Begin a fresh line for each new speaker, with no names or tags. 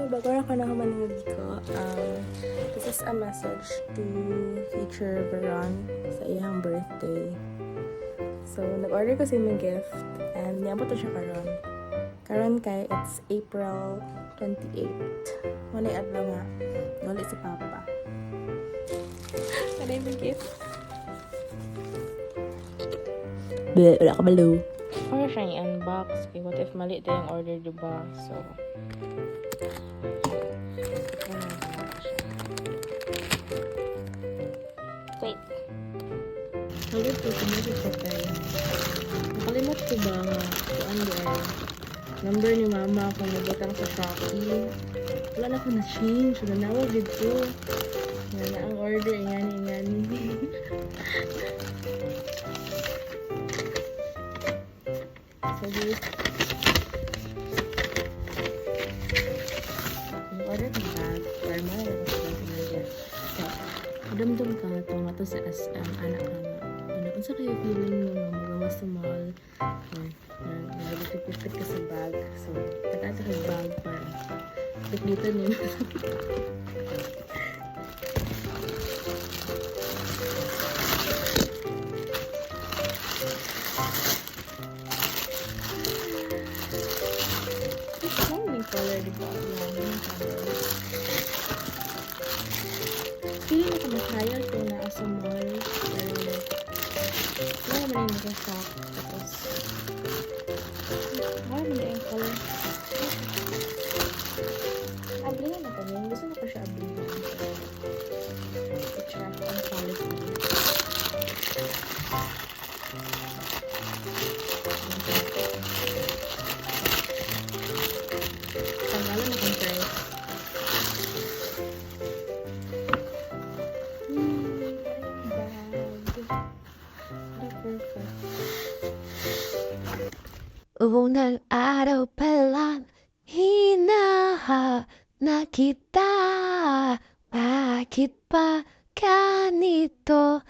bago na ka nakamaningod ko, this is a message to future Veron sa iyang birthday. So, nag-order ko sa imong gift and niyabot to siya karon. Karon kay it's April 28. Wala adlaw nga. Wala si Papa. Ano yung gift? Bleh, wala ka balo. Ano siya i-unbox? Okay, what if mali ito yung order, diba? So, wait. Halit ko, kumuli ko tayo. Nakalimot ko ba nga kuan di ay number ni mama kung nabutang sa Shopee. Wala na ko na-change. Nanawag dito. Nga na ang order. Ingani. So, this. Yung order ng bag. Para mo na ako sa pinagyan. So, kadamdam ka ito nga to sa SM. Anak ka nga. Ano, unsa kayo feeling nyo nga magawas sa mall? Nagpipit ka sa bag. So, takata ka bag para dito niyo. Color, diba? Yung color. Feeling ko masaya ito na sa mall. Pero, wala naman yung nag-shop. Tapos, wala naman yung color. Ablihan na kami. Gusto na ko siya ablihan. I-check ang quality. Tanggalan na kong price. Perfect.
Unang araw pa lang, hinahanap na kita. Bakit pa ganito?